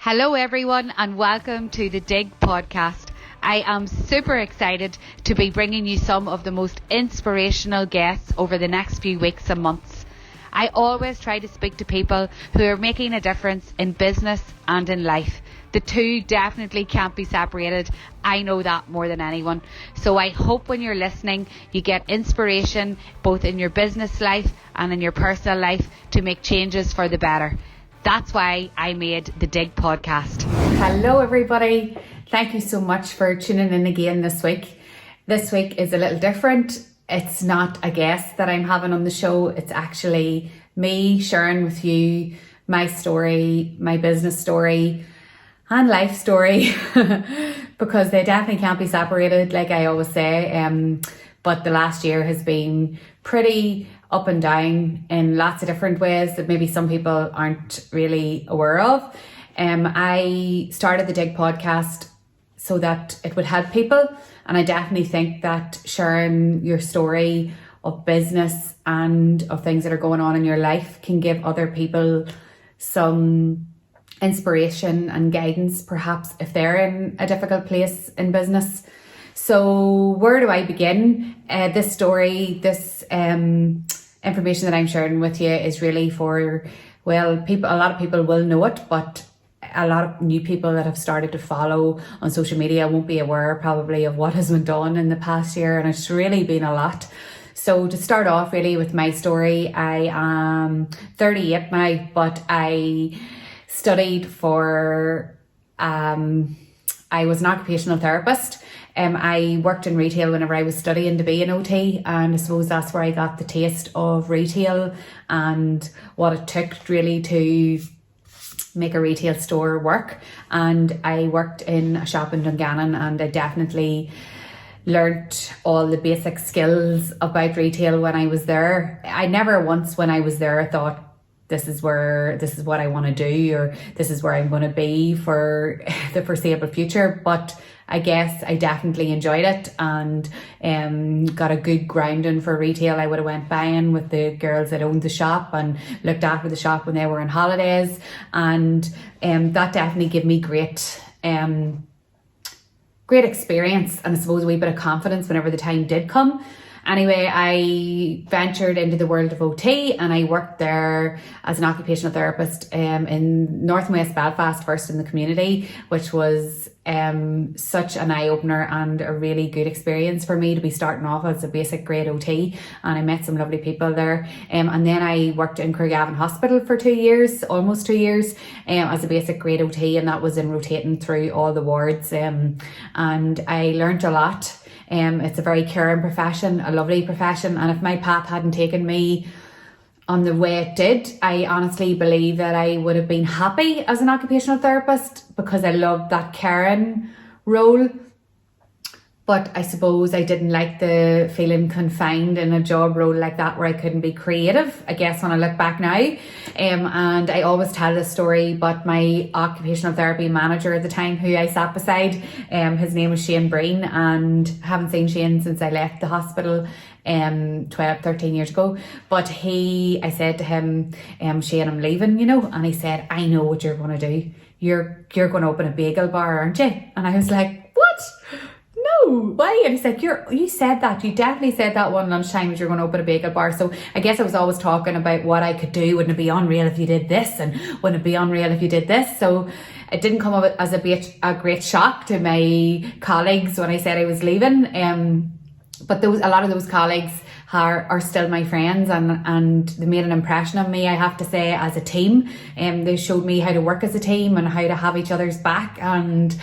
Hello everyone and welcome to the Digg podcast. I am super excited to be bringing you some of the most inspirational guests over the next few weeks and months. I always try to speak to people who are making a difference in business and in life. The two definitely can't be separated. I know that more than anyone. So I hope when you're listening, you get inspiration both in your business life and in your personal life to make changes for the better. That's why I made the Digg podcast. Hello everybody. Thank you so much for tuning in again this week. This week is a little different. It's not a guest that I'm having on the show. It's actually me sharing with you my story, my business story and life story because they definitely can't be separated, like I always say. But the last year has been pretty up and down in lots of different ways that maybe some people aren't really aware of. I started the Digg podcast so that it would help people, and I definitely think that sharing your story of business and of things that are going on in your life can give other people some inspiration and guidance, perhaps if they're in a difficult place in business. So where do I begin? This story, this information that I'm sharing with you is really for, people. A lot of people will know it, but a lot of new people that have started to follow on social media won't be aware probably of what has been done in the past year, and it's really been a lot. So to start off really with my story, I am 38 now, but I studied for, I was an occupational therapist. I worked in retail whenever I was studying to be an OT, and I suppose that's where I got the taste of retail and what it took really to make a retail store work. And I worked in a shop in Dungannon, and I definitely learnt all the basic skills about retail when I was there. I never once when I was there thought this is what I want to do, or this is where I'm going to be for the foreseeable future. But I guess I definitely enjoyed it and got a good grounding for retail. I would have went buying with the girls that owned the shop and looked after the shop when they were on holidays, and that definitely gave me great experience, and I suppose a wee bit of confidence whenever the time did come. Anyway, I ventured into the world of OT, and I worked there as an occupational therapist in North and West Belfast, first in the community, which was such an eye-opener and a really good experience for me to be starting off as a basic grade OT, and I met some lovely people there. And then I worked in Craigavon Hospital for 2 years, almost 2 years, as a basic grade OT, and that was in rotating through all the wards, and I learned a lot. It's a very caring profession, a lovely profession, and if my path hadn't taken me on the way it did, I honestly believe that I would have been happy as an occupational therapist because I loved that caring role. But I suppose I didn't like the feeling confined in a job role like that where I couldn't be creative, I guess, when I look back now. And I always tell this story, but my occupational therapy manager at the time, who I sat beside, his name was Shane Breen, and I haven't seen Shane since I left the hospital 13 years ago. But I said to him, Shane, I'm leaving, and he said, I know what you're going to do. You're going to open a bagel bar, aren't you? And I was like, what? No, why? And he's like, you said that. You definitely said that one lunchtime that you're going to open a bagel bar. So I guess I was always talking about what I could do. Wouldn't it be unreal if you did this? And wouldn't it be unreal if you did this? So it didn't come up as a great shock to my colleagues when I said I was leaving. But a lot of those colleagues are still my friends, and they made an impression on me, I have to say, as a team. They showed me how to work as a team and how to have each other's back and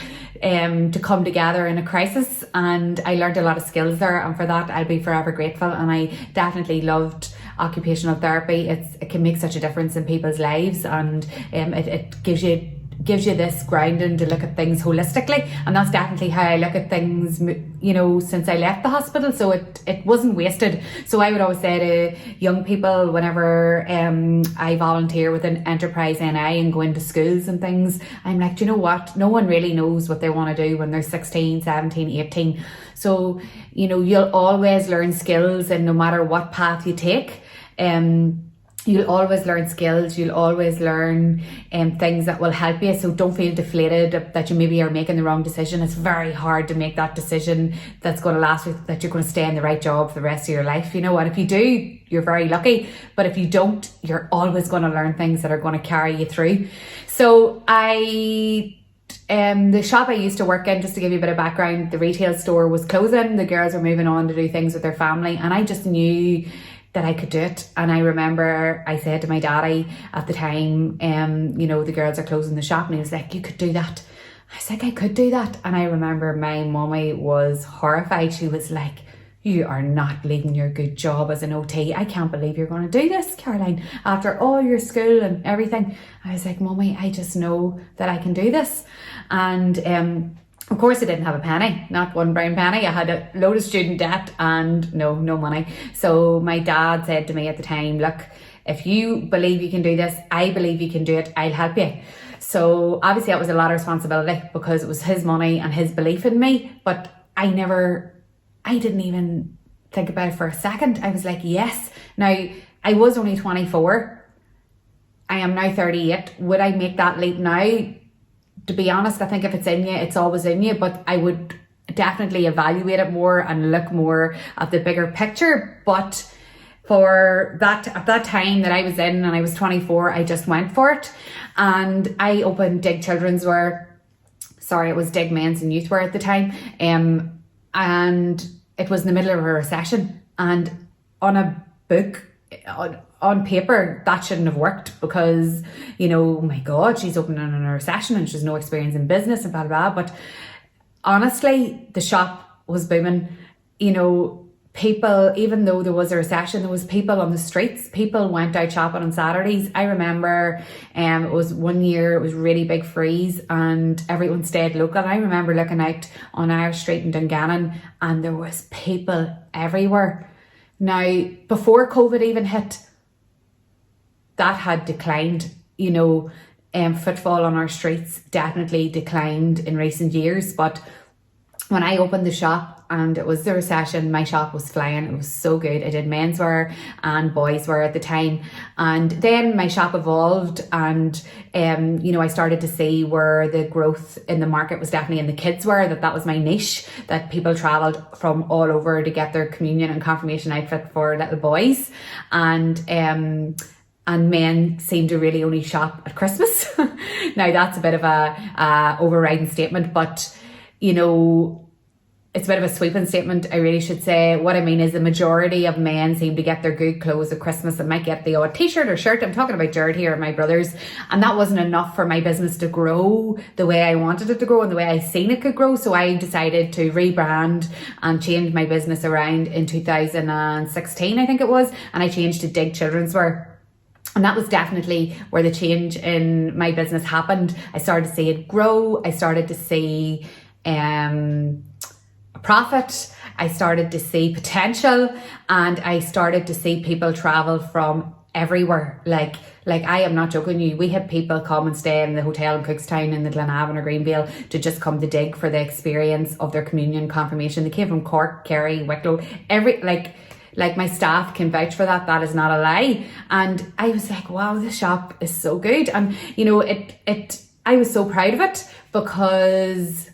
to come together in a crisis, and I learned a lot of skills there, and for that I'll be forever grateful. And I definitely loved occupational therapy. It can make such a difference in people's lives, and it gives you this grounding to look at things holistically, and that's definitely how I look at things, since I left the hospital. So it wasn't wasted. So I would always say to young people, whenever I volunteer with an enterprise NI and go into schools and things, I'm like, do you know what, no one really knows what they want to do when they're 16, 17, 18. So you'll always learn skills, and no matter what path you take, You'll always learn skills, you'll always learn things that will help you. So don't feel deflated that you maybe are making the wrong decision. It's very hard to make that decision that's going to last with, that you're going to stay in the right job for the rest of your life, you know. And if you do, you're very lucky. But if you don't, you're always going to learn things that are going to carry you through. So the shop I used to work in, just to give you a bit of background, the retail store was closing. The girls were moving on to do things with their family, and I just knew that I could do it. And I remember I said to my daddy at the time, you know, the girls are closing the shop, and he was like, you could do that. I was like, I could do that. And I remember my mummy was horrified. She was like, you are not leaving your good job as an OT. I can't believe you're going to do this, Caroline, after all your school and everything. I was like, Mummy, I just know that I can do this. And of course I didn't have a penny, not one brown penny. I had a load of student debt and no money. So my dad said to me at the time, look, if you believe you can do this, I believe you can do it, I'll help you. So obviously that was a lot of responsibility because it was his money and his belief in me, but I didn't even think about it for a second. I was like, yes. Now, I was only 24. I am now 38. Would I make that leap now? To be honest, I think if it's in you, it's always in you, but I would definitely evaluate it more and look more at the bigger picture. But for that, at that time that I was in and I was 24, I just went for it. And I opened Digg Childrenswear. Sorry, it was Digg Men's and Youthwear at the time. And it was in the middle of a recession. And on a book, on paper, that shouldn't have worked because, you know, oh my God, she's opening in a recession and she's no experience in business and blah, blah, blah. But honestly, the shop was booming. You know, people, even though there was a recession, there was people on the streets. People went out shopping on Saturdays. I remember it was one year, it was really big freeze and everyone stayed local. I remember looking out on our street in Dungannon and there was people everywhere. Now, before COVID even hit, that had declined, you know, footfall on our streets definitely declined in recent years. But when I opened the shop and it was the recession, my shop was flying. It was so good. I did menswear and boyswear at the time. And then my shop evolved and, you know, I started to see where the growth in the market was definitely in the kids wear, that was my niche, that people travelled from all over to get their communion and confirmation outfit for little boys. And men seem to really only shop at Christmas. Now that's a bit of a overriding statement, but you know, it's a bit of a sweeping statement, I really should say. What I mean is the majority of men seem to get their good clothes at Christmas and might get the odd t-shirt or shirt. I'm talking about Jared here at my brother's. And that wasn't enough for my business to grow the way I wanted it to grow and the way I seen it could grow. So I decided to rebrand and change my business around in 2016, I think it was. And I changed to Digg Childrenswear. And that was definitely where the change in my business happened. I started to see it grow. I started to see a profit. I started to see potential, and I started to see people travel from everywhere. Like I am not joking you. We had people come and stay in the hotel in Cookstown in the Glenavon or Greenville to just come to Digg for the experience of their communion confirmation. They came from Cork, Kerry, Wicklow, like my staff can vouch for that. That is not a lie. And I was like, wow, this shop is so good. And you know, I was so proud of it because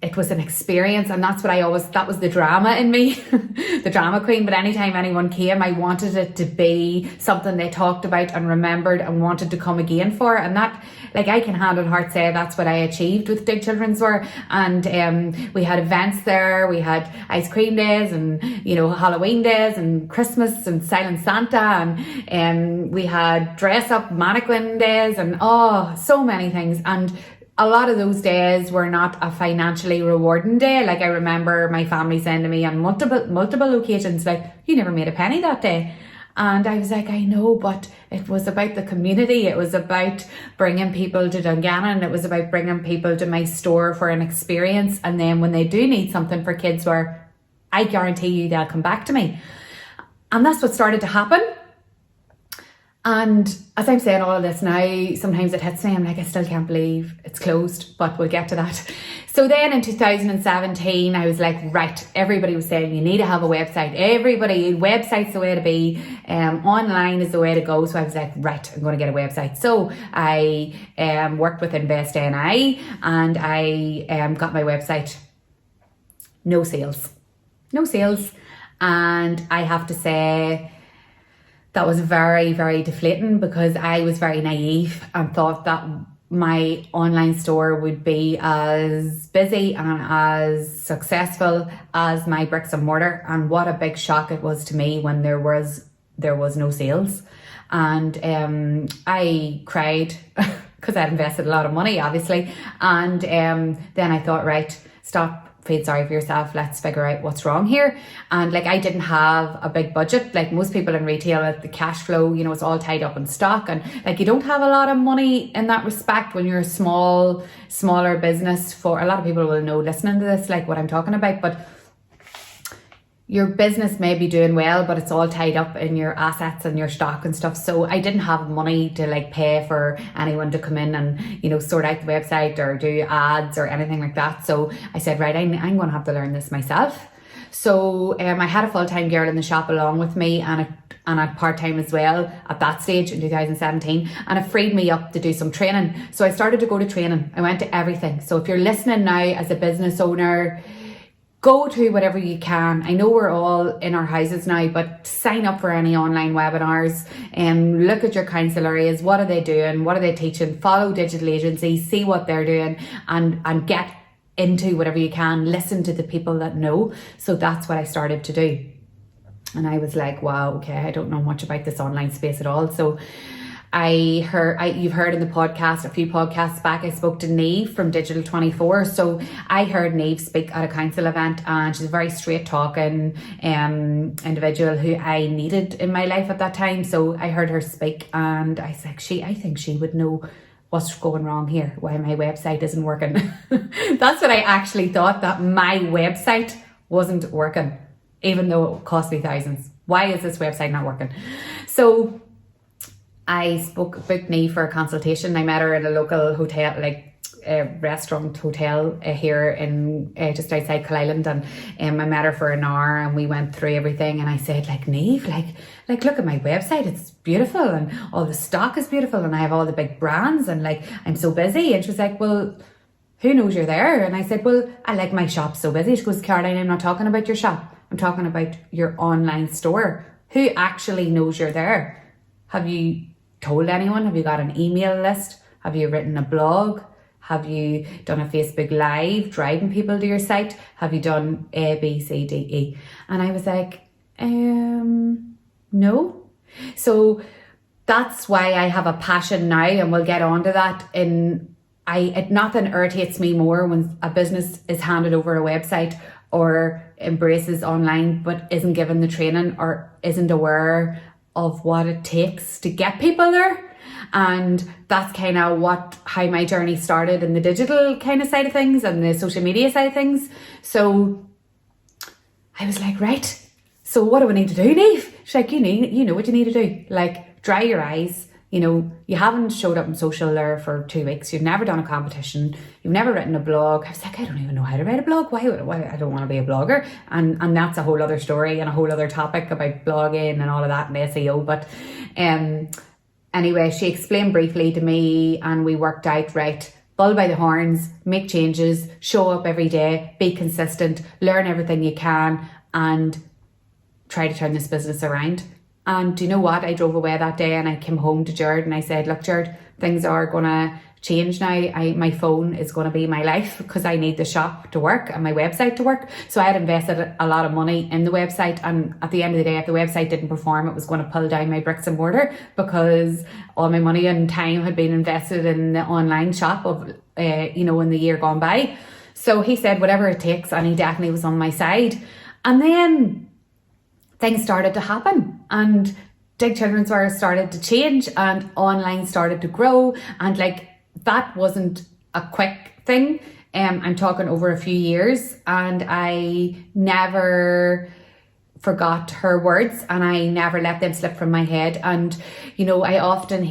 it was an experience, and that's what that was the drama in me, the drama queen. But anytime anyone came, I wanted it to be something they talked about and remembered and wanted to come again for. And that, like, I can hand on heart say that's what I achieved with Digg Childrenswear. And we had events there, we had ice cream days and, you know, Halloween days and Christmas and Silent Santa, and we had dress up mannequin days and so many things. And a lot of those days were not a financially rewarding day. Like, I remember my family saying to me on multiple occasions, like, you never made a penny that day. And I was like, I know, but it was about the community. It was about bringing people to Dungannon. It was about bringing people to my store for an experience. And then when they do need something for kids wear, I guarantee you they'll come back to me. And that's what started to happen. And as I'm saying all of this now, sometimes it hits me. I'm like, I still can't believe it's closed, but we'll get to that. So then in 2017, I was like, right, everybody was saying you need to have a website. Website's the way to be. Online is the way to go. So I was like, right, I'm going to get a website. So I worked with Invest NI and I got my website. No sales. And I have to say that was very, very deflating because I was very naive and thought that my online store would be as busy and as successful as my bricks and mortar. And what a big shock it was to me when there was no sales. And I cried because I'd invested a lot of money, obviously. And then I thought, right, stop, feel sorry for yourself, let's figure out what's wrong here. And like, I didn't have a big budget like most people in retail. The cash flow, you know, it's all tied up in stock, and like, you don't have a lot of money in that respect when you're a smaller business. For a lot of people will know listening to this like what I'm talking about, but your business may be doing well, but it's all tied up in your assets and your stock and stuff. So I didn't have money to like pay for anyone to come in and, you know, sort out the website or do ads or anything like that. So I said, right, I'm going to have to learn this myself. So I had a full-time girl in the shop along with me and a part-time as well at that stage in 2017, and it freed me up to do some training. So I started to go to training. I went to everything. So if you're listening now as a business owner, go to whatever you can. I know we're all in our houses now, but sign up for any online webinars and look at your council areas. What are they doing? What are they teaching? Follow digital agencies, see what they're doing, and get into whatever you can. Listen to the people that know. So that's what I started to do. And I was like, wow, okay, I don't know much about this online space at all. So you've heard in the podcast, a few podcasts back, I spoke to Neve from Digital 24. So I heard Neve speak at a council event, and she's a very straight talking individual who I needed in my life at that time. So I heard her speak and I was like, I think she would know what's going wrong here, why my website isn't working. That's what I actually thought, that my website wasn't working, even though it cost me thousands. Why is this website not working? So I booked Neve for a consultation. I met her at a local hotel, like a restaurant hotel here in just outside Kill Island, and I met her for an hour and we went through everything. And I said, like, Neve, like look at my website, it's beautiful and all the stock is beautiful and I have all the big brands and like I'm so busy. And she was like, well, who knows you're there? And I said, well, I like my shop so busy. She goes, Caroline, I'm not talking about your shop, I'm talking about your online store. Who actually knows you're there? Have you told anyone? Have you got an email list? Have you written a blog? Have you done a Facebook Live driving people to your site? Have you done A, B, C, D, E? And I was like, no. So that's why I have a passion now, and we'll get on to that. Nothing irritates me more when a business is handed over a website or embraces online but isn't given the training or isn't aware of what it takes to get people there. And that's kind of how my journey started in the digital kind of side of things and the social media side of things. So I was like, right, so what do I need to do, Neve? She's like, you know what you need to do. Like, dry your eyes. You know, you haven't showed up in social there for 2 weeks. You've never done a competition. You've never written a blog. I was like, I don't even know how to write a blog. Why I don't want to be a blogger. And that's a whole other story and a whole other topic about blogging and all of that and SEO. But anyway, she explained briefly to me and we worked out, right, bull by the horns, make changes, show up every day, be consistent, learn everything you can and try to turn this business around. And do you know what? I drove away that day and I came home to Jared and I said, look, Jared, things are going to change now. My phone is going to be my life because I need the shop to work and my website to work. So I had invested a lot of money in the website, and at the end of the day, if the website didn't perform, it was going to pull down my bricks and mortar because all my money and time had been invested in the online shop of, in the year gone by. So he said, whatever it takes, and he definitely was on my side. And then things started to happen and Digg Childrenswear started to change and online started to grow, and like that wasn't a quick thing. I'm talking over a few years, and I never forgot her words, and I never let them slip from my head. And I often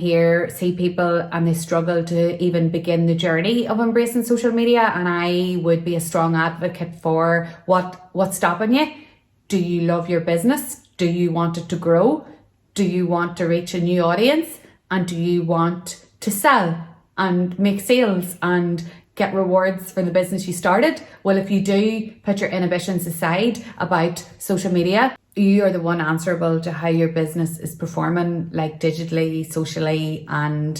see people and they struggle to even begin the journey of embracing social media, and I would be a strong advocate for what's stopping you. Do you love your business? Do you want it to grow? Do you want to reach a new audience? And do you want to sell and make sales and get rewards for the business you started? Well, if you do put your inhibitions aside about social media, you are the one answerable to how your business is performing, like digitally, socially. And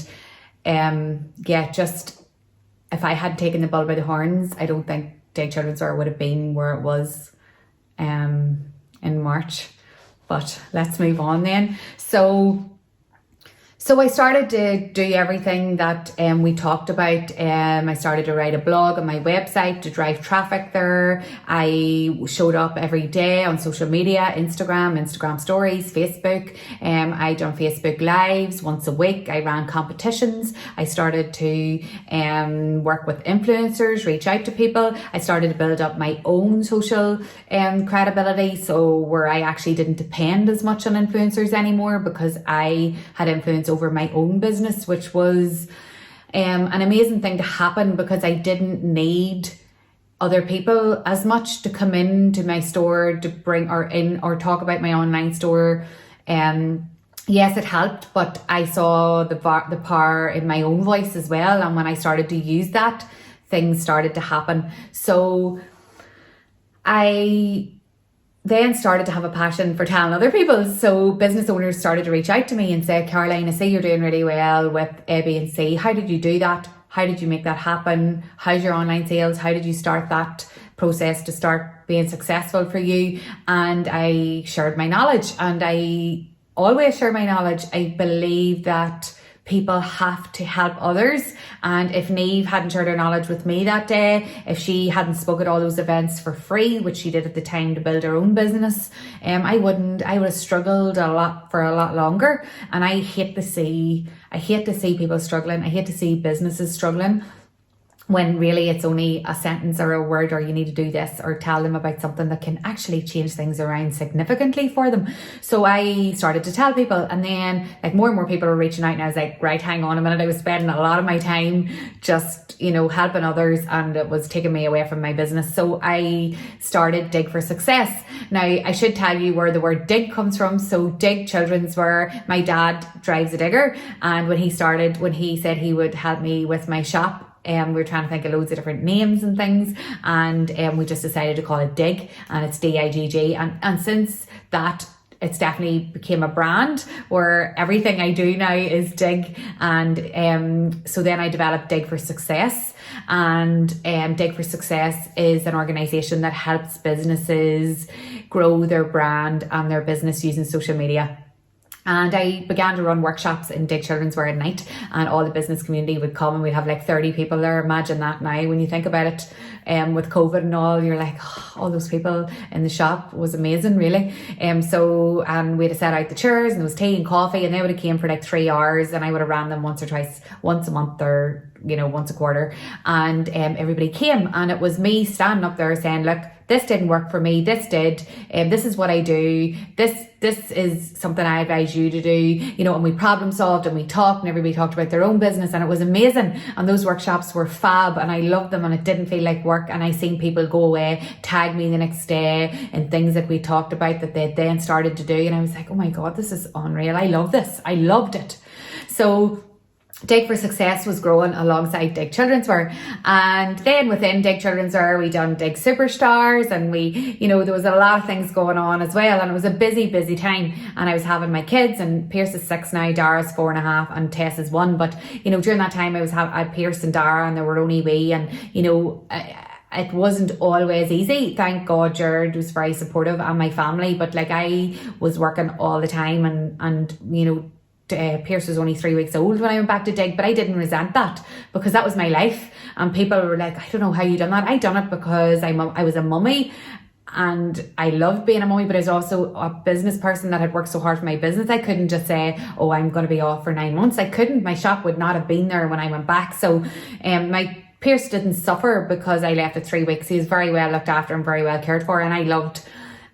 just if I had taken the bull by the horns, I don't think Digg Childrenswear would have been where it was in March. But let's move on then. So I started to do everything that we talked about. I started to write a blog on my website to drive traffic there. I showed up every day on social media, Instagram stories, Facebook. I done Facebook lives once a week. I ran competitions. I started to work with influencers, reach out to people. I started to build up my own social credibility, so where I actually didn't depend as much on influencers anymore, because I had influence over my own business, which was an amazing thing to happen, because I didn't need other people as much to come into my store to bring or talk about my online store. Yes, it helped, but I saw the power in my own voice as well, and when I started to use that, things started to happen. So I then started to have a passion for telling other people. So business owners started to reach out to me and say, Caroline, I see you're doing really well with A, B and C. How did you do that? How did you make that happen? How's your online sales? How did you start that process to start being successful for you? And I shared my knowledge, and I always share my knowledge. I believe that people have to help others. And if Niamh hadn't shared her knowledge with me that day, if she hadn't spoke at all those events for free, which she did at the time to build her own business, I would have struggled for a lot longer. And I hate to see people struggling. I hate to see businesses struggling, when really it's only a sentence or a word, or you need to do this, or tell them about something that can actually change things around significantly for them. So I started to tell people, and then more and more people were reaching out, and I was like, right, hang on a minute. I was spending a lot of my time just, helping others, and it was taking me away from my business. So I started Digg for Success. Now, I should tell you where the word Digg comes from. So Digg Childrenswear, my dad drives a digger, and when he said he would help me with my shop, we were trying to think of loads of different names and things, and we just decided to call it Digg, and it's D-I-G-G, and since that, it's definitely became a brand where everything I do now is Digg. And so then I developed Digg for Success, and Digg for Success is an organisation that helps businesses grow their brand and their business using social media. And I began to run workshops in Digg Childrenswear at night, and all the business community would come, and we'd have 30 people there. Imagine that now when you think about it, with COVID and all, you're like, oh, all those people in the shop was amazing, really. And we had to set out the chairs, and there was tea and coffee, and they would have came for 3 hours, and I would have ran them once a month, or once a quarter, and everybody came, and it was me standing up there saying, look, this didn't work for me, this did, this is what I do, this is something I advise you to do, and we problem solved, and we talked, and everybody talked about their own business, and it was amazing. And those workshops were fab, and I loved them, and it didn't feel like work. And I seen people go away, tag me the next day, and things that we talked about that they then started to do, and I was like, oh my God, this is unreal. I love this. I loved it. So Digg for Success was growing alongside Digg Childrenswear, and then within Digg Childrenswear we done Digg Superstars, and we, there was a lot of things going on as well, and it was a busy time. And I was having my kids, and Pierce is 6 now, Dara's 4.5, and Tess is 1. But during that time I had Pierce and Dara, and they were only wee, and it wasn't always easy. Thank God Jared was very supportive, and my family, but I was working all the time, and Pierce was only 3 weeks old when I went back to Digg, but I didn't resent that, because that was my life. And people were like, I don't know how you done that. I done it because I was a mummy, and I loved being a mummy, but I was also a business person that had worked so hard for my business. I couldn't just say, oh, I'm going to be off for 9 months. I couldn't. My shop would not have been there when I went back. So my Pierce didn't suffer because I left at 3 weeks. He was very well looked after and very well cared for, and I loved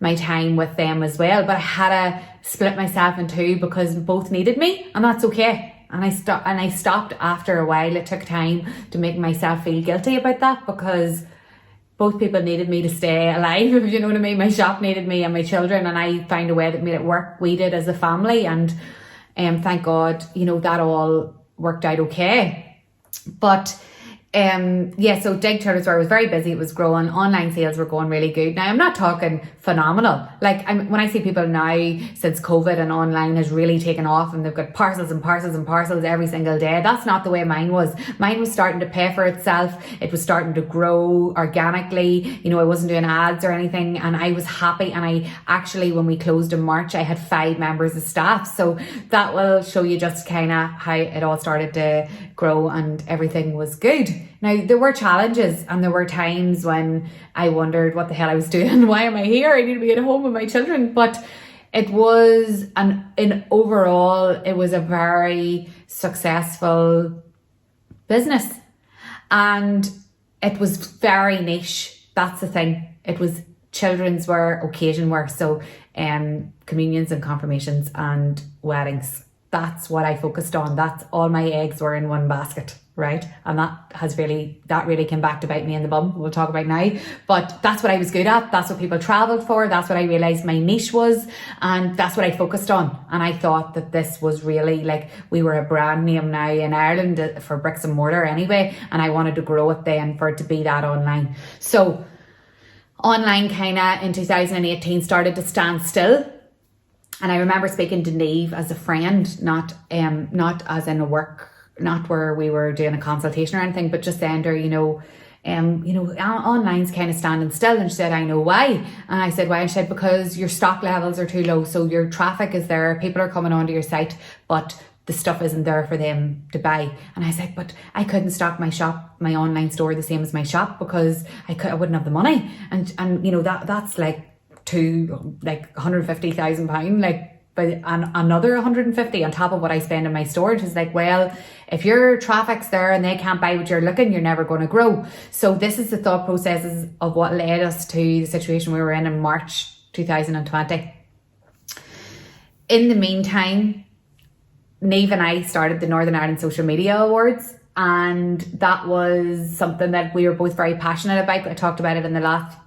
my time with them as well. But I had to split myself in two because both needed me, and that's okay. And I stopped after a while. It took time to make myself feel guilty about that, because both people needed me to stay alive, if you know what I mean. My shop needed me and my children, and I found a way that made it work. We did as a family, and thank God, that all worked out okay. But so Digg Childrenswear was very busy. It was growing. Online sales were going really good. Now, I'm not talking phenomenal. Like, when I see people now, since COVID and online has really taken off and they've got parcels and parcels and parcels every single day, that's not the way mine was. Mine was starting to pay for itself. It was starting to grow organically. I wasn't doing ads or anything, and I was happy. And I actually, when we closed in March, I had 5 members of staff. So that will show you just kind of how it all started to grow and everything was good. Now, there were challenges, and there were times when I wondered what the hell I was doing. Why am I here? I need to be at home with my children. But it was, overall, it was a very successful business. And it was very niche. That's the thing. It was children's wear, occasion wear. So communions and confirmations and weddings. That's what I focused on. That's all my eggs were in one basket, right? And that really came back to bite me in the bum. We'll talk about now. But that's what I was good at. That's what people travelled for. That's what I realised my niche was. And that's what I focused on. And I thought that this was really, like, we were a brand name now in Ireland for bricks and mortar anyway. And I wanted to grow it then for it to be that online. So online kind of in 2018 started to stand still. And I remember speaking to Neve as a friend, not as in a work, not where we were doing a consultation or anything, but just saying to her, online's kind of standing still. And she said, I know why. And I said, why? And she said, because your stock levels are too low. So your traffic is there, people are coming onto your site, but the stuff isn't there for them to buy. And I said, but I couldn't stock my shop, my online store, the same as my shop, because I wouldn't have the money. And that's like £150,000, and another 150 on top of what I spend in my store. It's like, well, if your traffic's there and they can't buy what you're looking, you're never going to grow. So this is the thought processes of what led us to the situation we were in March 2020. In the meantime, Neve and I started the Northern Ireland Social Media Awards. And that was something that we were both very passionate about. I talked about it in the last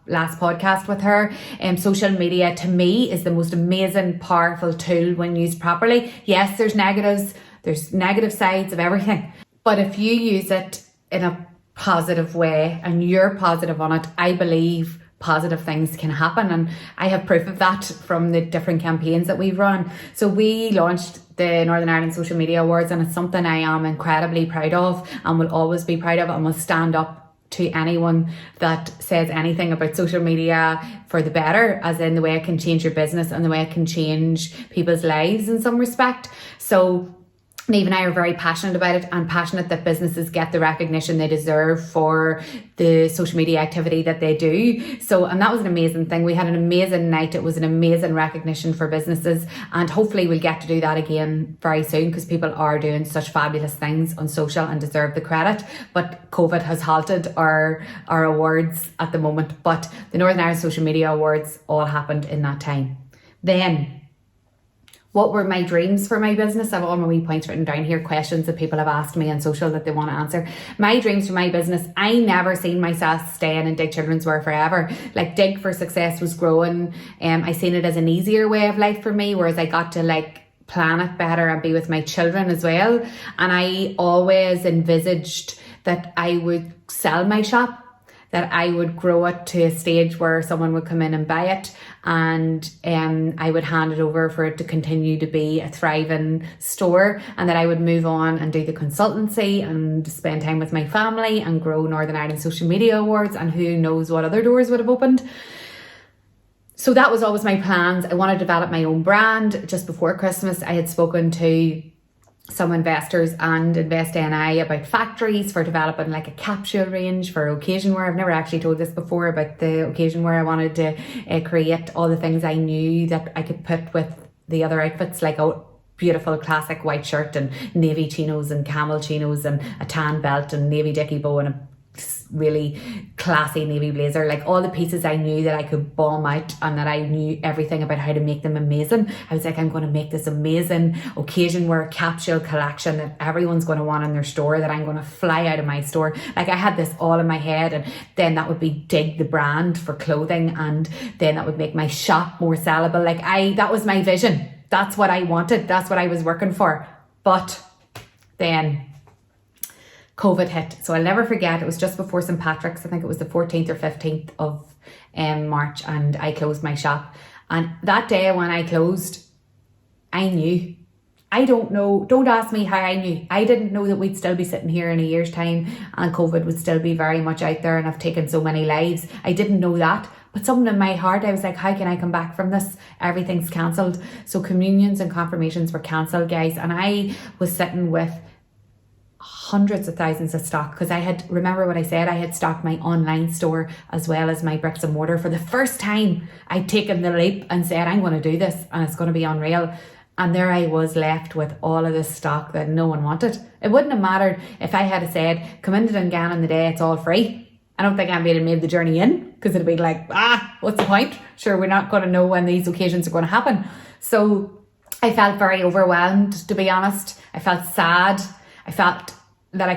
podcast with her. Social media, to me, is the most amazing, powerful tool when used properly. Yes, there's negatives. There's negative sides of everything. But if you use it in a positive way and you're positive on it, I believe positive things can happen. And I have proof of that from the different campaigns that we've run. So we launched the Northern Ireland Social Media Awards, and it's something I am incredibly proud of and will always be proud of, and will stand up to anyone that says anything about social media for the better, as in the way it can change your business and the way it can change people's lives in some respect. So Neve and I are very passionate about it, and passionate that businesses get the recognition they deserve for the social media activity that they do. So, and that was an amazing thing. We had an amazing night. It was an amazing recognition for businesses, and hopefully we'll get to do that again very soon, because people are doing such fabulous things on social and deserve the credit. But COVID has halted our awards at the moment. But the Northern Ireland Social Media Awards all happened in that time. Then, what were my dreams for my business? I have all my wee points written down here, questions that people have asked me on social that they want to answer. My dreams for my business, I never seen myself staying in Digg Childrenswear forever. Like, Digg for Success was growing. I seen it as an easier way of life for me, whereas I got to plan it better and be with my children as well. And I always envisaged that I would sell my shop, that I would grow it to a stage where someone would come in and buy it, and I would hand it over for it to continue to be a thriving store, and that I would move on and do the consultancy and spend time with my family and grow Northern Ireland Social Media Awards, and who knows what other doors would have opened. So that was always my plans. I want to develop my own brand. Just before Christmas, I had spoken to some investors and Invest NI about factories for developing a capsule range for occasion wear. I've never actually told this before about the occasion wear. I wanted to create all the things I knew that I could put with the other outfits, like a beautiful classic white shirt and navy chinos and camel chinos and a tan belt and navy dicky bow and a really classy navy blazer, like all the pieces I knew that I could bomb out and that I knew everything about how to make them amazing. I was like, I'm going to make this amazing occasion wear capsule collection that everyone's going to want in their store, that I'm going to fly out of my store. Like I had this all in my head, and then that would be Digg the brand for clothing, and then that would make my shop more sellable. Like that was my vision. That's what I wanted. That's what I was working for. But then COVID hit. So I'll never forget, it was just before St. Patrick's. I think it was the 14th or 15th of March, and I closed my shop. And that day when I closed, I knew. I don't know, don't ask me how I knew. I didn't know that we'd still be sitting here in a year's time and COVID would still be very much out there and have taken so many lives. I didn't know that. But something in my heart, I was like, how can I come back from this? Everything's cancelled. So communions and confirmations were cancelled, guys. And I was sitting with hundreds of thousands of stock, because remember what I said, I had stocked my online store as well as my bricks and mortar. For the first time, I'd taken the leap and said, I'm going to do this and it's going to be unreal. And there I was left with all of this stock that no one wanted. It wouldn't have mattered if I had said, come into Dungan on the day, it's all free. I don't think I made the journey in, because it'd be like, what's the point? Sure, we're not going to know when these occasions are going to happen. So I felt very overwhelmed, to be honest. I felt sad. I felt that I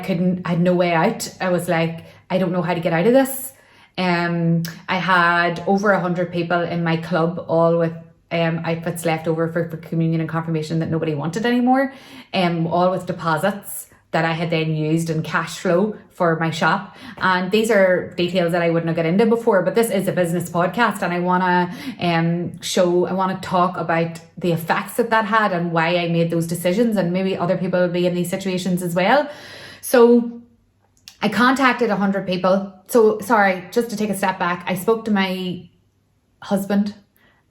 had no way out. I was like, I don't know how to get out of this. I had over 100 people in my club, all with outfits left over for communion and confirmation that nobody wanted anymore, all with deposits that I had then used in cash flow for my shop. And these are details that I wouldn't have got into before, but this is a business podcast, and I want to talk about the effects that had and why I made those decisions, and maybe other people will be in these situations as well. So I contacted 100 people. So sorry, just to take a step back, I spoke to my husband,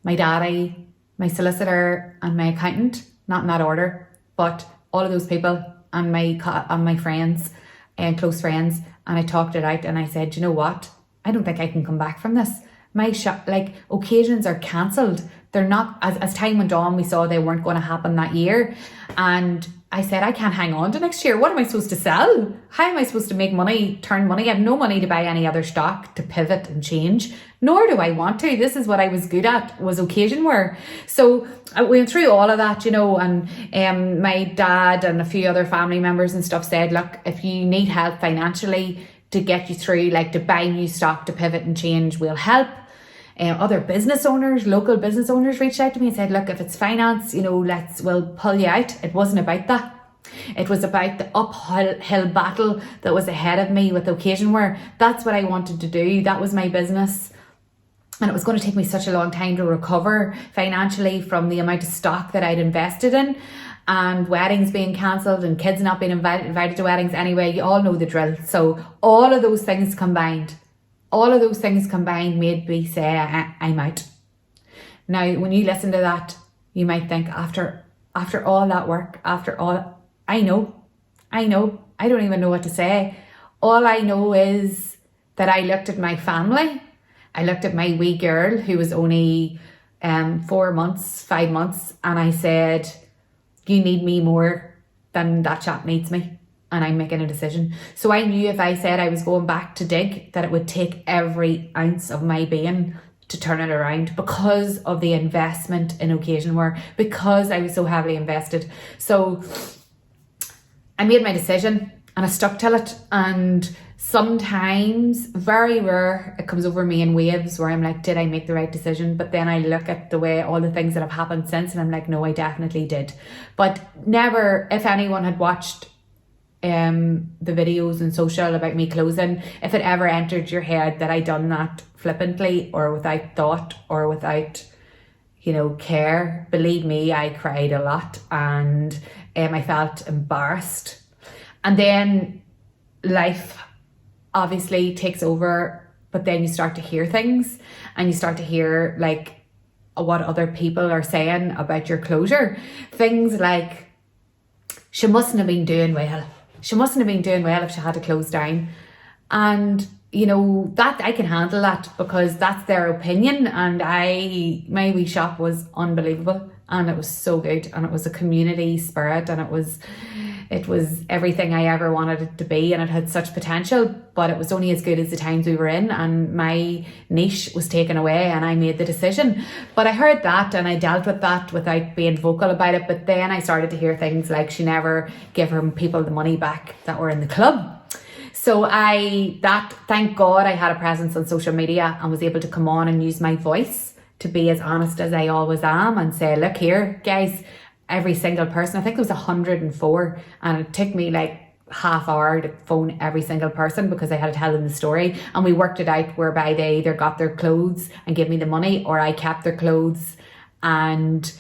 my daddy, my solicitor, and my accountant, not in that order, but all of those people, and my friends and close friends, and I talked it out, and I said, you know what? I don't think I can come back from this. My shop, like, occasions are cancelled. They're not, as time went on, we saw they weren't going to happen that year. And I said, I can't hang on to next year. What am I supposed to sell? How am I supposed to make money, turn money? I have no money to buy any other stock to pivot and change, nor do I want to. This is what I was good at, was occasion wear. So I went through all of that, and my dad and a few other family members and stuff said, look, if you need help financially to get you through, like to buy new stock, to pivot and change, we'll help. Other business owners, local business owners reached out to me and said, look, if it's finance, we'll pull you out. It wasn't about that. It was about the uphill battle that was ahead of me with occasion wear. That's what I wanted to do. That was my business. And it was going to take me such a long time to recover financially from the amount of stock that I'd invested in, and weddings being cancelled and kids not being invited to weddings anyway. You all know the drill. So all of those things combined made me say, I'm out. Now, when you listen to that, you might think, after all that work, I know, I don't even know what to say. All I know is that I looked at my family. I looked at my wee girl, who was only 5 months, and I said, you need me more than that chap needs me. And I'm making a decision. So I knew if I said I was going back to Digg, that it would take every ounce of my being to turn it around, because of the investment in occasion wear, because I was so heavily invested. So I made my decision and I stuck to it. And sometimes, very rare, it comes over me in waves where I'm like, did I make the right decision? But then I look at all the things that have happened since, and I'm like, no, I definitely did. But never, if anyone had watched the videos and social about me closing, if it ever entered your head that I done that flippantly or without thought or without care, believe me, I cried a lot, and I felt embarrassed. And then life obviously takes over, but then you start to hear things, and you start to hear like what other people are saying about your closure. Things like, she mustn't have been doing well. She mustn't have been doing well if she had to close down. And that I can handle that, because that's their opinion. And my wee shop was unbelievable, and it was so good, and it was a community spirit, and it was it was everything I ever wanted it to be, and it had such potential, but it was only as good as the times we were in, and my niche was taken away and I made the decision. But I heard that and I dealt with that without being vocal about it. But then I started to hear things like she never gave her people the money back that were in the club. So thank God I had a presence on social media and was able to come on and use my voice to be as honest as I always am and say, look here, guys, every single person, I think there was 104, and it took me like half hour to phone every single person because I had to tell them the story, and we worked it out whereby they either got their clothes and gave me the money, or I kept their clothes and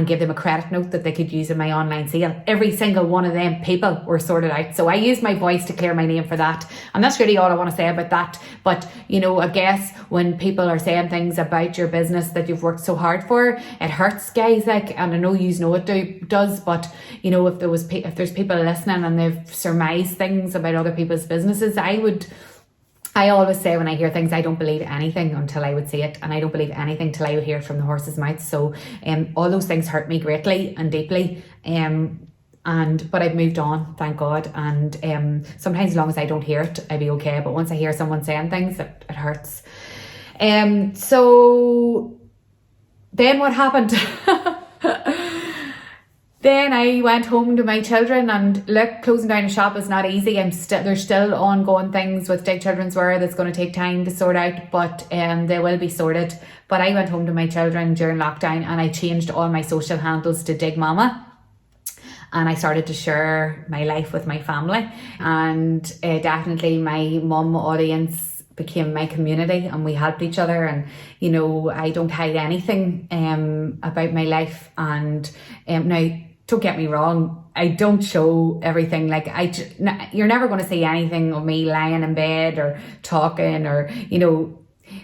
give them a credit note that they could use in my online sale. Every single one of them people were sorted out. So I used my voice to clear my name for that. And that's really all I want to say about that. But, you know, I guess when people are saying things about your business that you've worked so hard for, it hurts, guys. Like, and I know you know it does, but, you know, if there's people listening and they've surmised things about other people's businesses, I always say when I hear things, I don't believe anything until I would see it, and I don't believe anything till I would hear it from the horse's mouth. So all those things hurt me greatly and deeply, but I've moved on, thank God. And sometimes as long as I don't hear it, I'd be okay. But once I hear someone saying things, it hurts. So then what happened? Then I went home to my children, and look, closing down a shop is not easy. There's still ongoing things with Digg Childrenswear that's going to take time to sort out, but they will be sorted. But I went home to my children during lockdown, and I changed all my social handles to Digg Mama. And I started to share my life with my family, and definitely my mum audience became my community, and we helped each other. And you know, I don't hide anything about my life. And now, don't get me wrong, I don't show everything. Like you're never going to see anything of me lying in bed or talking, or you know,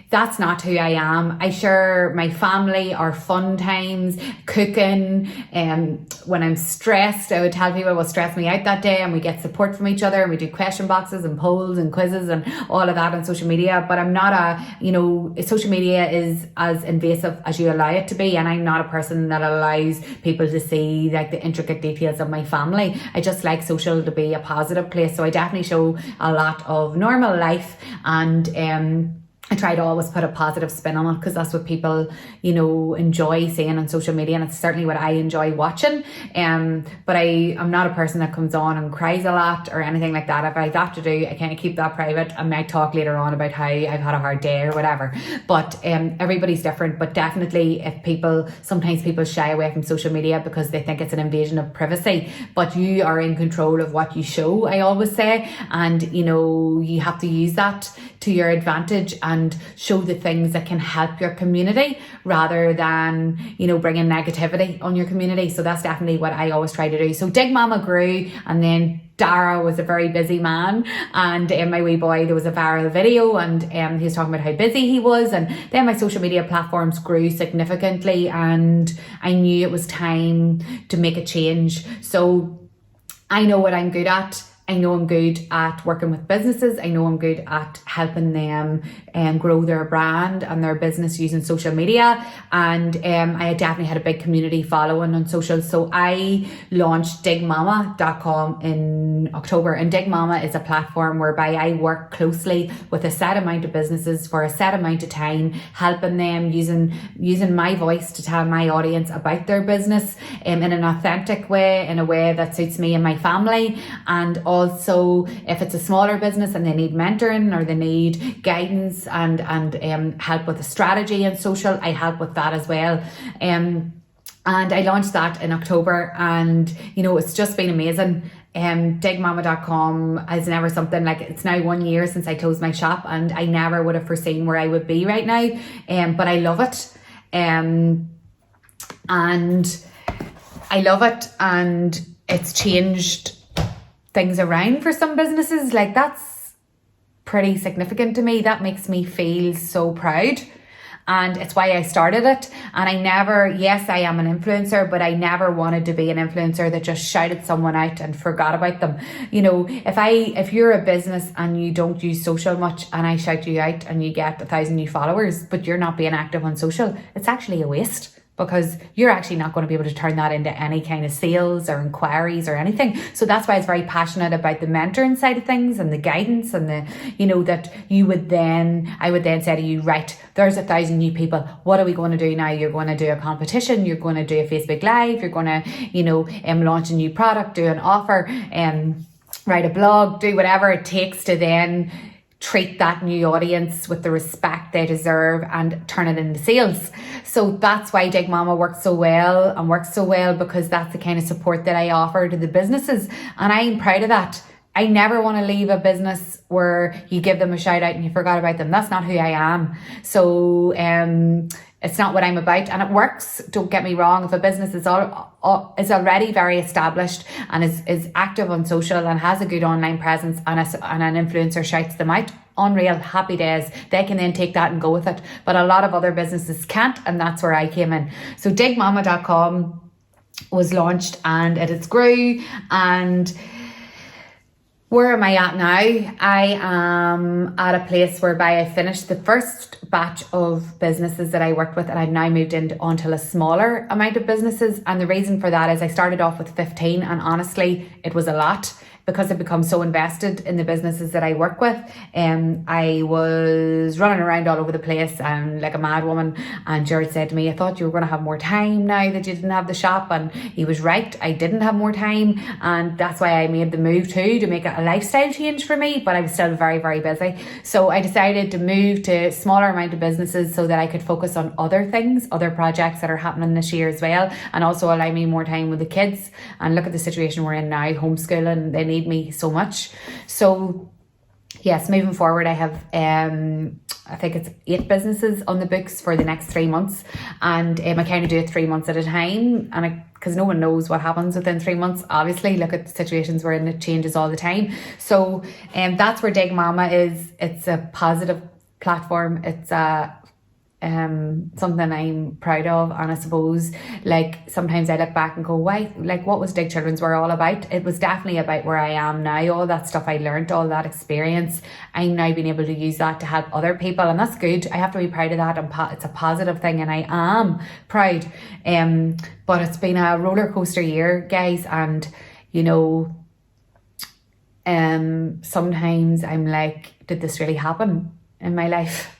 that's not who I am. I share my family, our fun times, cooking. When I'm stressed, I would tell people what stressed me out that day, and we get support from each other, and we do question boxes and polls and quizzes and all of that on social media. But I'm not social media is as invasive as you allow it to be, and I'm not a person that allows people to see like the intricate details of my family. I just like social to be a positive place. So I definitely show a lot of normal life, and I try to always put a positive spin on it, because that's what people, you know, enjoy seeing on social media, and it's certainly what I enjoy watching. But I'm not a person that comes on and cries a lot or anything like that. If I have that to do, I kind of keep that private. I might talk later on about how I've had a hard day or whatever. But everybody's different. But definitely, sometimes people shy away from social media because they think it's an invasion of privacy. But you are in control of what you show, I always say, and you know, you have to use that to your advantage and show the things that can help your community rather than, you know, bringing negativity on your community. So that's definitely what I always try to do. So Digg Mama grew, and then Dara was a very busy man, and my wee boy, there was a viral video, and he was talking about how busy he was, and then my social media platforms grew significantly, and I knew it was time to make a change. So I know what I'm good at. I know I'm good at working with businesses. I know I'm good at helping them grow their brand and their business using social media. And I definitely had a big community following on social. So I launched diggmama.com in October. And Digg Mama is a platform whereby I work closely with a set amount of businesses for a set amount of time, helping them using my voice to tell my audience about their business in an authentic way, in a way that suits me and my family. And also, if it's a smaller business and they need mentoring or they need guidance and help with the strategy and social, I help with that as well. And I launched that in October, and you know, it's just been amazing. Diggmama.com is never something like, it's now 1 year since I closed my shop, and I never would have foreseen where I would be right now. But I love it. And I love it, and it's changed things around for some businesses. Like, that's pretty significant to me. That makes me feel so proud, and it's why I started it. And yes, I am an influencer, but I never wanted to be an influencer that just shouted someone out and forgot about them. You know, if you're a business and you don't use social much, and I shout you out and you get 1,000 new followers, but you're not being active on social, it's actually a waste. because you're actually not going to be able to turn that into any kind of sales or inquiries or anything. So that's why I was very passionate about the mentoring side of things and the guidance and the, you know, that I would then say to you, right, there's 1,000 new people. What are we going to do now? You're going to do a competition. You're going to do a Facebook Live. You're going to, you know, launch a new product, do an offer, write a blog, do whatever it takes to then treat that new audience with the respect they deserve and turn it into sales. So that's why Digg Mama works so well, because that's the kind of support that I offer to the businesses, and I'm proud of that. I never want to leave a business where you give them a shout out and you forgot about them. That's not who I am. So it's not what I'm about, and it works. Don't get me wrong. If a business is already very established and is active on social and has a good online presence, and an influencer shouts them out, unreal, happy days. They can then take that and go with it. But a lot of other businesses can't, and that's where I came in. So diggmama.com was launched and it has grew. And where am I at now? I am at a place whereby I finished the first batch of businesses that I worked with, and I've now moved onto a smaller amount of businesses. And the reason for that is I started off with 15, and honestly, it was a lot, because I've become so invested in the businesses that I work with. I was running around all over the place and like a mad woman. And George said to me, I thought you were going to have more time now that you didn't have the shop. And he was right. I didn't have more time. And that's why I made the move too, to make it a lifestyle change for me. But I was still very, very busy. So I decided to move to a smaller amount of businesses so that I could focus on other things, other projects that are happening this year as well. And also allow me more time with the kids. And look at the situation we're in now, homeschooling. They need me so much. So yes, moving forward, I have I think it's 8 businesses on the books for the next 3 months, and I kind of do it 3 months at a time, and because no one knows what happens within 3 months. Obviously, look at the situations we're in, it changes all the time. So that's where Digg Mama is. It's a positive platform. It's something I'm proud of, and I suppose like sometimes I look back and go, why, like what was Digg Childrenswear all about? It was definitely about where I am now, all that stuff I learned, all that experience. I'm now being able to use that to help other people, and that's good. I have to be proud of that, and it's a positive thing, and I am proud. But it's been a roller coaster year, guys, and you know, sometimes I'm like, did this really happen in my life?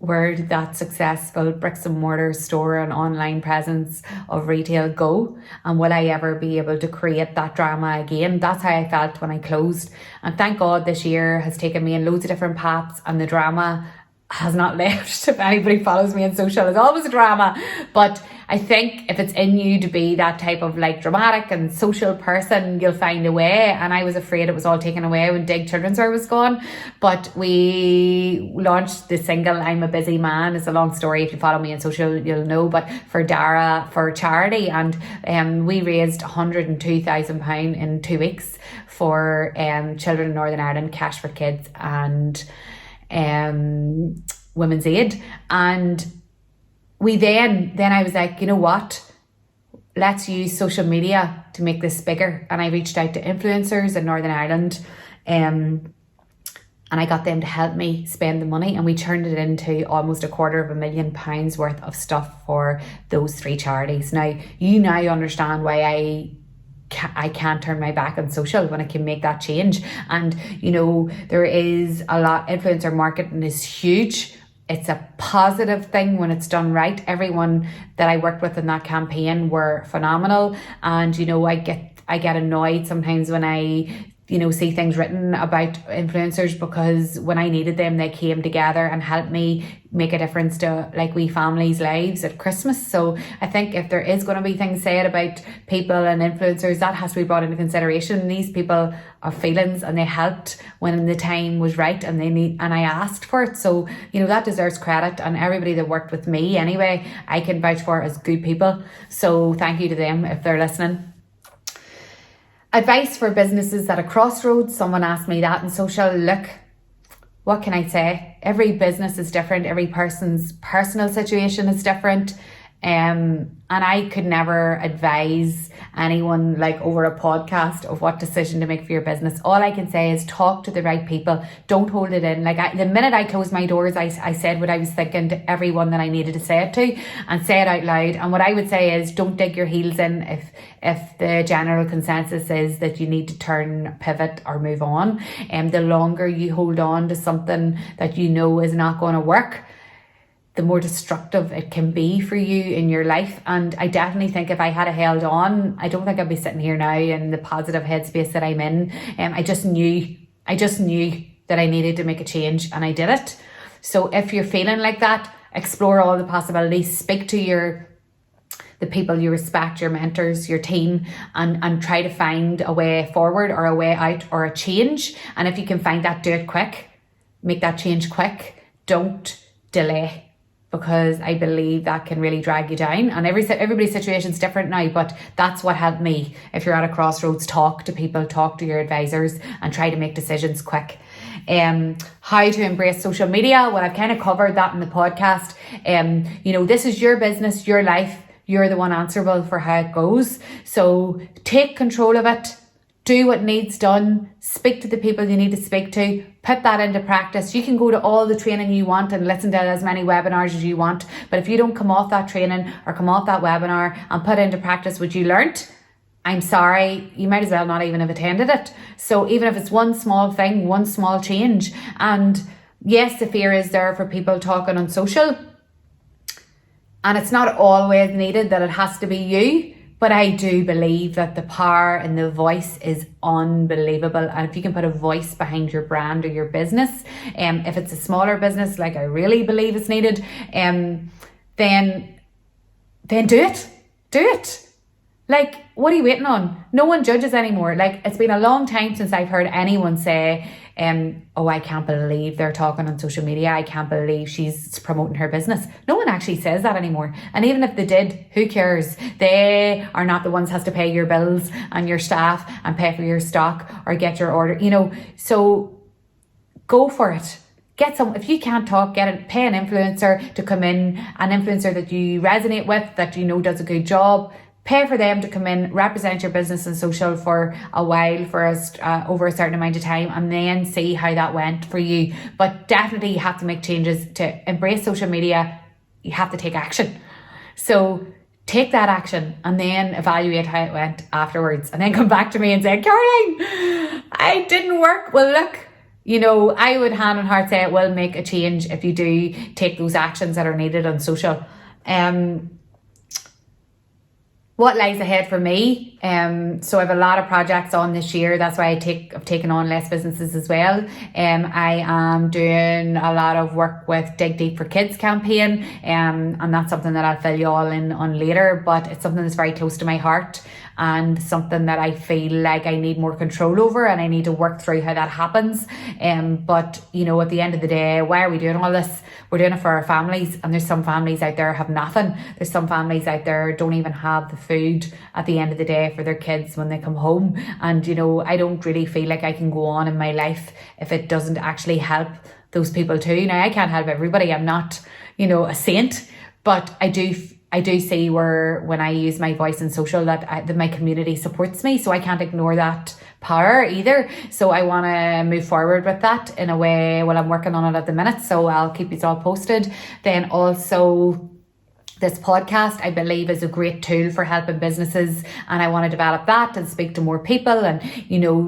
Where did that successful bricks and mortar store and online presence of retail go? And will I ever be able to create that drama again? That's how I felt when I closed. And thank God this year has taken me in loads of different paths, and the drama has not left. If anybody follows me on social, it's always a drama. But I think if it's in you to be that type of like dramatic and social person, you'll find a way. And I was afraid it was all taken away when Digg Childrenswear was gone. But we launched the single I'm a Busy Man. It's a long story. If you follow me on social, you'll know. But for Dara, for charity, and we raised £102,000 in 2 weeks for children in Northern Ireland, Cash for Kids, and Women's Aid. And we then I was like, you know what, let's use social media to make this bigger. And I reached out to influencers in Northern Ireland, and I got them to help me spend the money, and we turned it into almost £250,000 worth of stuff for those 3 charities. Now you now understand why I can't turn my back on social when I can make that change. And you know, there is a lot, influencer marketing is huge. It's a positive thing when it's done right. Everyone that I worked with in that campaign were phenomenal. And you know, I get annoyed sometimes when I see things written about influencers, because when I needed them, they came together and helped me make a difference to like we families' lives at Christmas. So I think if there is going to be things said about people and influencers, that has to be brought into consideration. These people have feelings, and they helped when the time was right, and I asked for it. So that deserves credit, and everybody that worked with me anyway, I can vouch for as good people. So thank you to them if they're listening. Advice for businesses at a crossroads. Someone asked me that in social. Look, what can I say? Every business is different. Every person's personal situation is different. And And I could never advise anyone like over a podcast of what decision to make for your business. All I can say is talk to the right people. Don't hold it in. Like the minute I closed my doors, I said what I was thinking to everyone that I needed to say it to, and say it out loud. And what I would say is don't dig your heels in if the general consensus is that you need to pivot or move on. And the longer you hold on to something that you know is not going to work, the more destructive it can be for you in your life. And I definitely think if I had held on, I don't think I'd be sitting here now in the positive headspace that I'm in. I just knew that I needed to make a change, and I did it. So if you're feeling like that, explore all the possibilities, speak to the people you respect, your mentors, your team, and try to find a way forward or a way out or a change. And if you can find that, do it quick. Make that change quick. Don't delay, because I believe that can really drag you down. And everybody's situation is different now, but that's what helped me. If you're at a crossroads, talk to people, talk to your advisors, and try to make decisions quick. How to embrace social media. Well, I've kind of covered that in the podcast. This is your business, your life. You're the one answerable for how it goes. So take control of it. Do what needs done. Speak to the people you need to speak to. Put that into practice. You can go to all the training you want and listen to as many webinars as you want. But if you don't come off that training or come off that webinar and put into practice what you learnt, I'm sorry, you might as well not even have attended it. So even if it's one small thing, one small change. And yes, the fear is there for people talking on social. And it's not always needed that it has to be you. But I do believe that the power in the voice is unbelievable. And if you can put a voice behind your brand or your business, if it's a smaller business, like I really believe it's needed, then do it. Do it. Like, what are you waiting on? No one judges anymore. Like, it's been a long time since I've heard anyone say, oh, I can't believe they're talking on social media. I can't believe she's promoting her business. No one actually says that anymore. And even if they did, who cares? They are not the ones has to pay your bills and your staff and pay for your stock or get your order, So go for it. If you can't talk, pay an influencer to come in, an influencer that you resonate with, that you know does a good job. Pay for them to come in, represent your business and social for a while, over a certain amount of time, and then see how that went for you. But definitely you have to make changes to embrace social media. You have to take action. So take that action and then evaluate how it went afterwards, and then come back to me and say, Caroline, it didn't work. Well, look, I would hand on heart say it will make a change if you do take those actions that are needed on social. What lies ahead for me? So I have a lot of projects on this year. That's why I've taken on less businesses as well. I am doing a lot of work with Dig Deep for Kids campaign. And that's something that I'll fill you all in on later, but it's something that's very close to my heart and something that I feel like I need more control over, and I need to work through how that happens. But at the end of the day, why are we doing all this? We're doing it for our families, and there's some families out there have nothing. There's some families out there don't even have the food at the end of the day for their kids when they come home. And I don't really feel like I can go on in my life if it doesn't actually help those people too. Now, I can't help everybody. I'm not a saint, but I do see where when I use my voice in social that my community supports me, so I can't ignore that power either. So I want to move forward with that in a way. Well, I'm working on it at the minute, so I'll keep you all posted. Then also, this podcast, I believe, is a great tool for helping businesses, and I want to develop that and speak to more people and,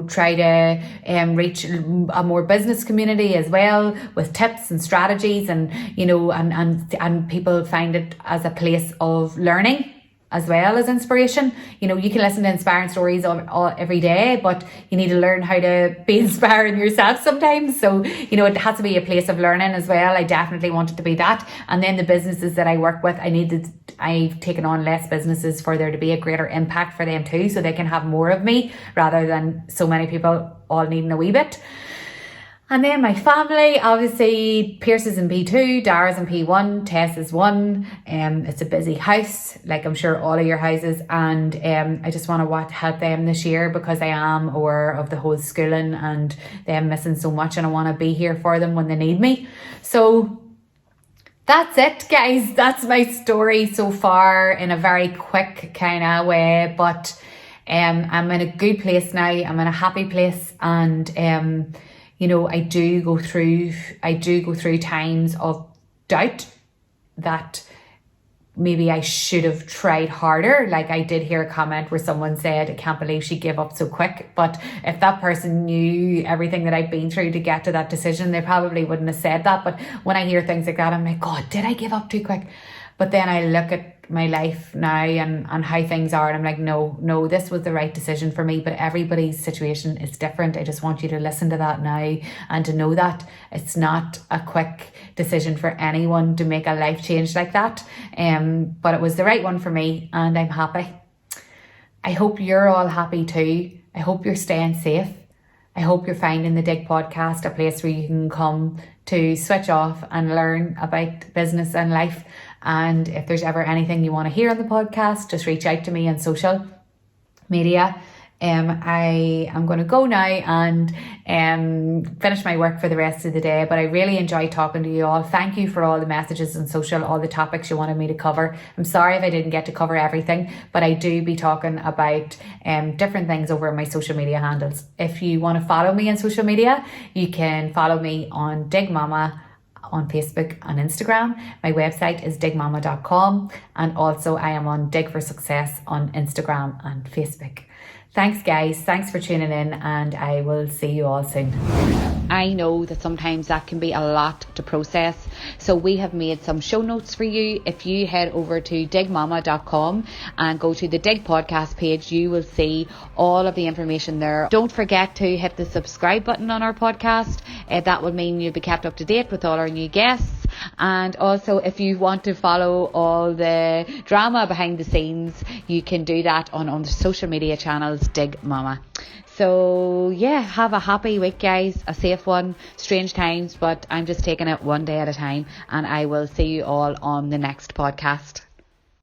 try to reach a more business community as well with tips and strategies, and, and people find it as a place of learning as well as inspiration. You can listen to inspiring stories every day, but you need to learn how to be inspiring yourself sometimes. So, it has to be a place of learning as well. I definitely want it to be that. And then the businesses that I work with, I've taken on less businesses for there to be a greater impact for them too, so they can have more of me rather than so many people all needing a wee bit. And then my family, obviously, Pierce is in P2, Dara's in P1, Tess is 1. It's a busy house, like I'm sure all of your houses. And I just want to help them this year, because I am aware of the whole schooling and them missing so much, and I want to be here for them when they need me. So that's it, guys. That's my story so far in a very quick kind of way, but I'm in a good place now. I'm in a happy place, and you know, I do go through times of doubt that maybe I should have tried harder. Like, I did hear a comment where someone said, I can't believe she gave up so quick. But if that person knew everything that I've been through to get to that decision, they probably wouldn't have said that. But when I hear things like that, I'm like, God, did I give up too quick? But then I look at my life now and how things are, and I'm like, no, this was the right decision for me. But everybody's situation is different. I just want you to listen to that now, and to know that it's not a quick decision for anyone to make a life change like that. But it was the right one for me, and I'm happy. I hope you're all happy too. I hope you're staying safe. I hope you're finding the Digg podcast a place where you can come to switch off and learn about business and life. And if there's ever anything you want to hear on the podcast, just reach out to me on social media. I am going to go now and finish my work for the rest of the day, but I really enjoyed talking to you all. Thank you for all the messages on social, all the topics you wanted me to cover. I'm sorry if I didn't get to cover everything, but I do be talking about different things over my social media handles. If you want to follow me on social media, you can follow me on Digg Mama on Facebook and Instagram. My website is diggmama.com, and also I am on Digg for Success on Instagram and Facebook. Thanks, guys. Thanks for tuning in, and I will see you all soon. I know that sometimes that can be a lot to process, so we have made some show notes for you. If you head over to diggmama.com and go to the Digg podcast page, you will see all of the information there. Don't forget to hit the subscribe button on our podcast. That will mean you'll be kept up to date with all our new guests. And also, if you want to follow all the drama behind the scenes, you can do that on the social media channels Digg Mama. So yeah, have a happy week, guys, a safe one. Strange times, but I'm just taking it one day at a time, and I will see you all on the next podcast.